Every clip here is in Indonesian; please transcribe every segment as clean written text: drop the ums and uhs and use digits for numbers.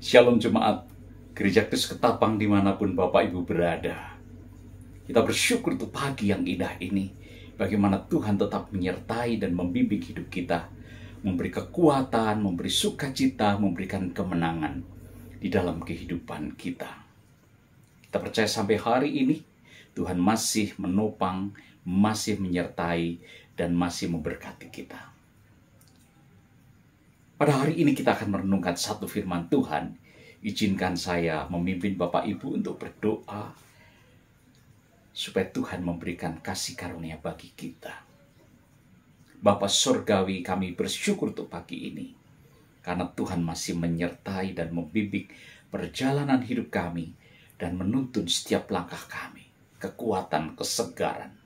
Shalom Jemaat Gereja Kristus Ketapang dimanapun Bapak Ibu berada. Kita bersyukur untuk pagi yang indah ini. Bagaimana Tuhan tetap menyertai dan membimbing hidup kita. Memberi kekuatan, memberi sukacita, memberikan kemenangan di dalam kehidupan kita. Kita percaya sampai hari ini Tuhan masih menopang, masih menyertai, dan masih memberkati kita. Pada hari ini kita akan merenungkan satu firman Tuhan. Izinkan saya memimpin Bapak Ibu untuk berdoa supaya Tuhan memberikan kasih karunia bagi kita. Bapa Surgawi, kami bersyukur untuk pagi ini karena Tuhan masih menyertai dan membimbing perjalanan hidup kami dan menuntun setiap langkah kami, kekuatan, kesegaran.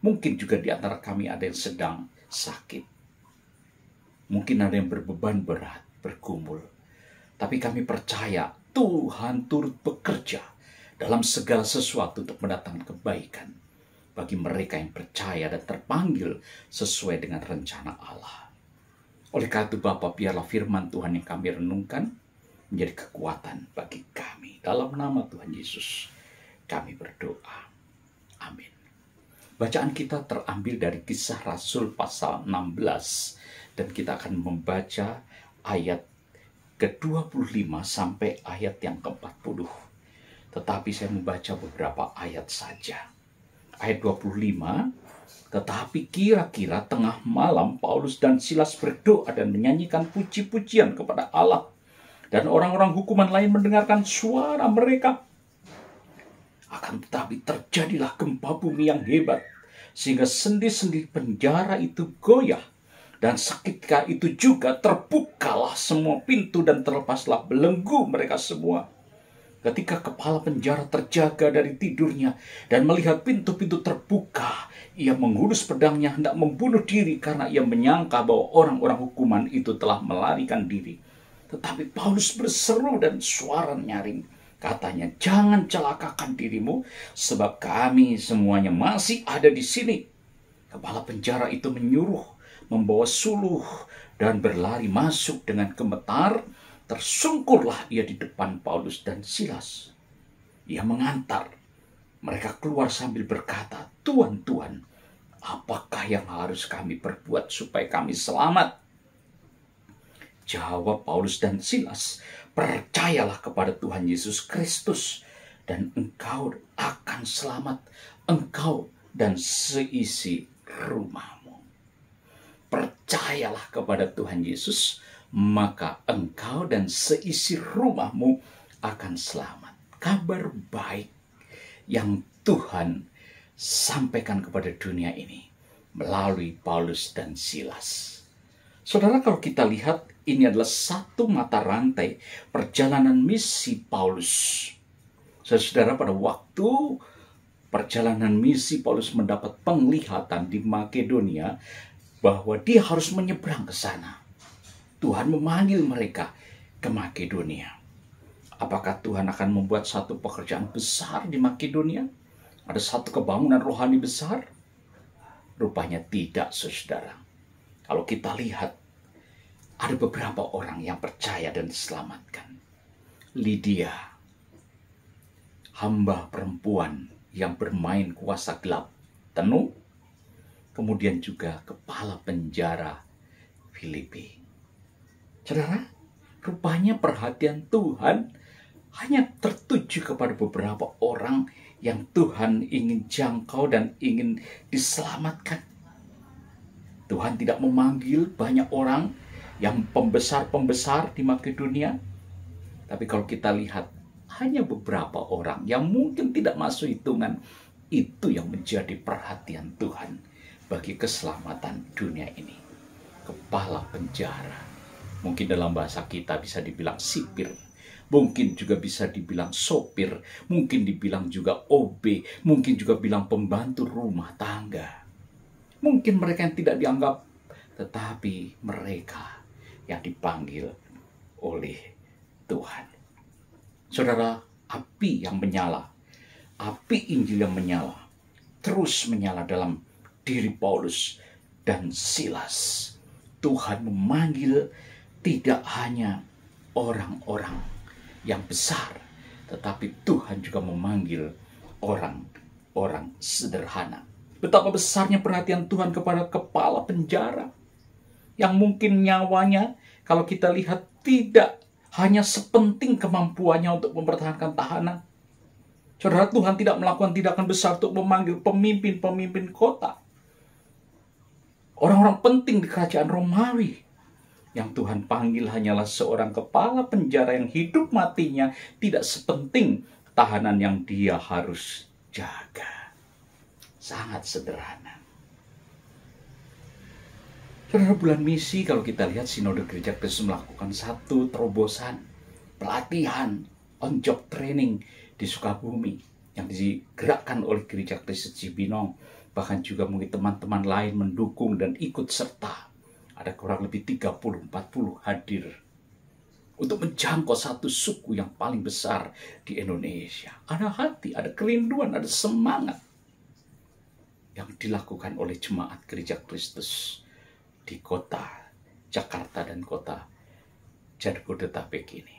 Mungkin juga di antara kami ada yang sedang sakit. Mungkin ada yang berbeban berat, bergumul. Tapi kami percaya Tuhan turut bekerja dalam segala sesuatu untuk mendatangkan kebaikan bagi mereka yang percaya dan terpanggil sesuai dengan rencana Allah. Oleh karena itu Bapak, biarlah firman Tuhan yang kami renungkan menjadi kekuatan bagi kami. Dalam nama Tuhan Yesus kami berdoa. Amin. Bacaan kita terambil dari Kisah Rasul pasal 16. Dan kita akan membaca ayat ke-25 sampai ayat yang ke-40. Tetapi saya membaca beberapa ayat saja. Ayat 25, tetapi kira-kira tengah malam Paulus dan Silas berdoa dan menyanyikan puji-pujian kepada Allah. Dan orang-orang hukuman lain mendengarkan suara mereka. Akan tetapi terjadilah gempa bumi yang hebat, sehingga sendi-sendi penjara itu goyah. Dan seketika itu juga terbukalah semua pintu dan terlepaslah belenggu mereka semua. Ketika kepala penjara terjaga dari tidurnya dan melihat pintu-pintu terbuka, ia menghunus pedangnya hendak membunuh diri karena ia menyangka bahwa orang-orang hukuman itu telah melarikan diri. Tetapi Paulus berseru dan suara nyaring. Katanya, jangan celakakan dirimu sebab kami semuanya masih ada di sini. Kepala penjara itu menyuruh membawa suluh dan berlari masuk dengan gemetar. Tersungkurlah ia di depan Paulus dan Silas. Ia mengantar mereka keluar sambil berkata, Tuhan, Tuhan, apakah yang harus kami perbuat supaya kami selamat? Jawab Paulus dan Silas, percayalah kepada Tuhan Yesus Kristus dan engkau akan selamat, engkau dan seisi rumahmu. Percayalah kepada Tuhan Yesus, maka engkau dan seisi rumahmu akan selamat. Kabar baik yang Tuhan sampaikan kepada dunia ini melalui Paulus dan Silas. Saudara, kalau kita lihat, ini adalah satu mata rantai perjalanan misi Paulus. Saudara, pada waktu perjalanan misi Paulus mendapat penglihatan di Makedonia, bahwa dia harus menyeberang ke sana. Tuhan memanggil mereka ke Makedonia. Apakah Tuhan akan membuat satu pekerjaan besar di Makedonia? Ada satu kebangunan rohani besar? Rupanya tidak, saudara. Kalau kita lihat, ada beberapa orang yang percaya dan diselamatkan. Lydia, hamba perempuan yang bermain kuasa gelap, Tenu, kemudian juga kepala penjara Filipi. Saudara, rupanya perhatian Tuhan hanya tertuju kepada beberapa orang yang Tuhan ingin jangkau dan ingin diselamatkan. Tuhan tidak memanggil banyak orang yang pembesar-pembesar di Makedonia. Tapi kalau kita lihat, hanya beberapa orang yang mungkin tidak masuk hitungan, itu yang menjadi perhatian Tuhan bagi keselamatan dunia ini. Kepala penjara, mungkin dalam bahasa kita bisa dibilang sipir, mungkin juga bisa dibilang sopir, mungkin dibilang juga OB, mungkin juga bilang pembantu rumah tangga. Mungkin mereka yang tidak dianggap, tetapi mereka yang dipanggil oleh Tuhan. Saudara, api yang menyala, api Injil yang menyala, terus menyala dalam diri Paulus dan Silas. Tuhan memanggil tidak hanya orang-orang yang besar, tetapi Tuhan juga memanggil orang-orang sederhana. Betapa besarnya perhatian Tuhan kepada kepala penjara, yang mungkin nyawanya kalau kita lihat tidak hanya sepenting kemampuannya untuk mempertahankan tahanan. Saudara, Tuhan tidak melakukan tindakan besar untuk memanggil pemimpin-pemimpin kota, orang-orang penting di kerajaan Romawi. Yang Tuhan panggil hanyalah seorang kepala penjara yang hidup matinya tidak sepenting tahanan yang dia harus jaga. Sangat sederhana. Saudara, bulan misi, kalau kita lihat Sinode Gereja Kristus melakukan satu terobosan pelatihan on job training di Sukabumi yang digerakkan oleh Gereja Kristus Cibinong. Bahkan juga mungkin teman-teman lain mendukung dan ikut serta. Ada kurang lebih 30-40 hadir untuk menjangkau satu suku yang paling besar di Indonesia. Ada hati, ada kerinduan, ada semangat yang dilakukan oleh jemaat Gereja Kristus di kota Jakarta dan kota Jabodetabek ini.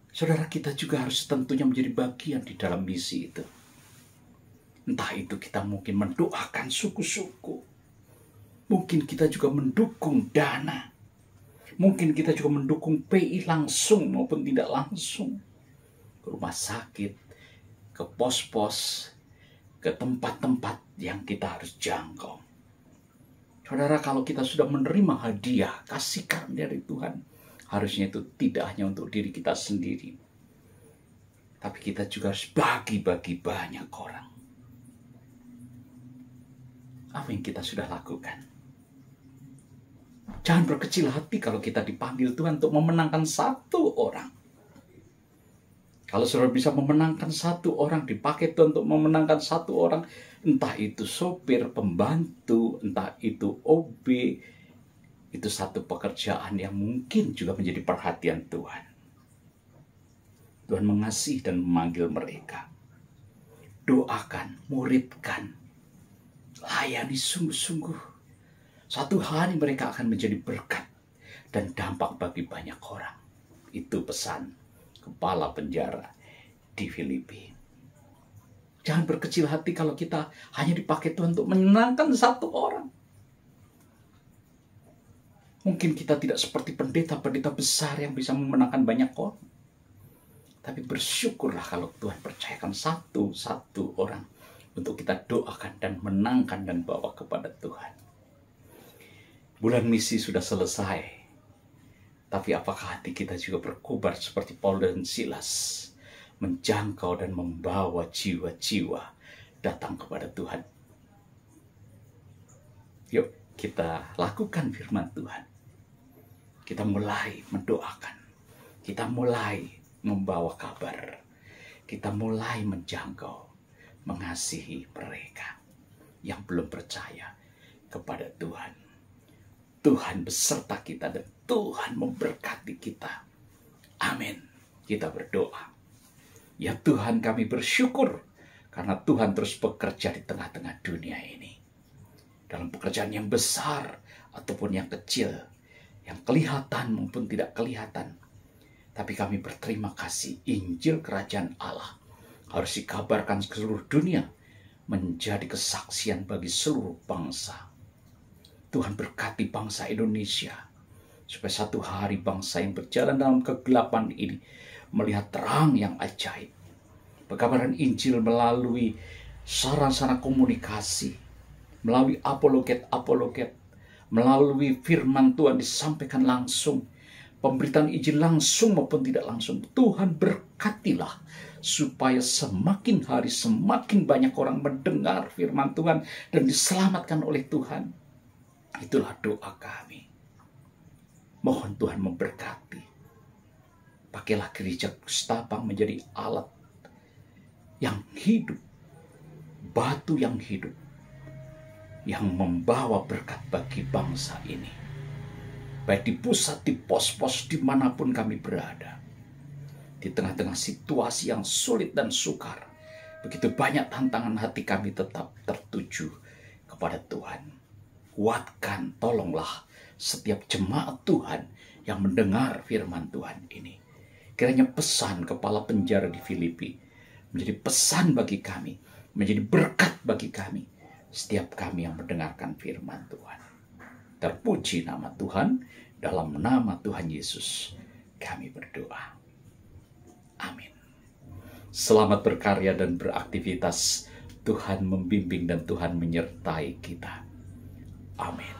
Saudara, kita juga harus tentunya menjadi bagian di dalam misi itu. Entah itu kita mungkin mendoakan suku-suku, mungkin kita juga mendukung dana, mungkin kita juga mendukung PI langsung maupun tidak langsung, ke rumah sakit, ke pos-pos, ke tempat-tempat yang kita harus jangkau. Saudara, kalau kita sudah menerima hadiah, kasih karunia dari Tuhan, harusnya itu tidak hanya untuk diri kita sendiri, tapi kita juga harus bagi-bagi banyak orang. Apa yang kita sudah lakukan? Jangan berkecil hati kalau kita dipanggil Tuhan untuk memenangkan satu orang. Kalau saudara bisa memenangkan satu orang, dipakai Tuhan untuk memenangkan satu orang, entah itu sopir, pembantu, entah itu OB, itu satu pekerjaan yang mungkin juga menjadi perhatian Tuhan. Tuhan mengasihi dan memanggil mereka. Doakan, muridkan, layani sungguh-sungguh. Suatu hari mereka akan menjadi berkat dan dampak bagi banyak orang. Itu pesan kepala penjara di Filipi. Jangan berkecil hati kalau kita hanya dipakai Tuhan untuk menyenangkan satu orang. Mungkin kita tidak seperti pendeta-pendeta besar yang bisa memenangkan banyak orang. Tapi bersyukurlah kalau Tuhan percayakan satu-satu orang untuk kita doakan dan menangkan dan bawa kepada Tuhan. Bulan misi sudah selesai. Tapi apakah hati kita juga berkobar seperti Paulus dan Silas, menjangkau dan membawa jiwa-jiwa datang kepada Tuhan? Yuk kita lakukan firman Tuhan. Kita mulai mendoakan. Kita mulai membawa kabar. Kita mulai menjangkau, mengasihi mereka yang belum percaya kepada Tuhan. Tuhan beserta kita dan Tuhan memberkati kita. Amin. Kita berdoa. Ya Tuhan, kami bersyukur karena Tuhan terus bekerja di tengah-tengah dunia ini. Dalam pekerjaan yang besar ataupun yang kecil, yang kelihatan maupun tidak kelihatan. Tapi kami berterima kasih Injil Kerajaan Allah harus dikabarkan ke seluruh dunia, menjadi kesaksian bagi seluruh bangsa. Tuhan berkati bangsa Indonesia, supaya satu hari bangsa yang berjalan dalam kegelapan ini melihat terang yang ajaib. Pekabaran Injil melalui sarana komunikasi, melalui apologet, melalui firman Tuhan disampaikan langsung, pemberitaan Injil langsung maupun tidak langsung. Tuhan berkatilah supaya semakin hari semakin banyak orang mendengar firman Tuhan dan diselamatkan oleh Tuhan. Itulah doa kami. Mohon Tuhan memberkati. Pakailah gereja Kustabang menjadi alat yang hidup, batu yang hidup, yang membawa berkat bagi bangsa ini. Baik di pusat, di pos-pos, dimanapun kami berada. Di tengah-tengah situasi yang sulit dan sukar, begitu banyak tantangan, hati kami tetap tertuju kepada Tuhan. Kuatkan, tolonglah setiap jemaat Tuhan yang mendengar firman Tuhan ini. Kiranya pesan kepala penjara di Filipi menjadi pesan bagi kami, menjadi berkat bagi kami, setiap kami yang mendengarkan firman Tuhan. Terpuji nama Tuhan, dalam nama Tuhan Yesus kami berdoa. Amin. Selamat berkarya dan beraktivitas. Tuhan membimbing dan Tuhan menyertai kita. Amin.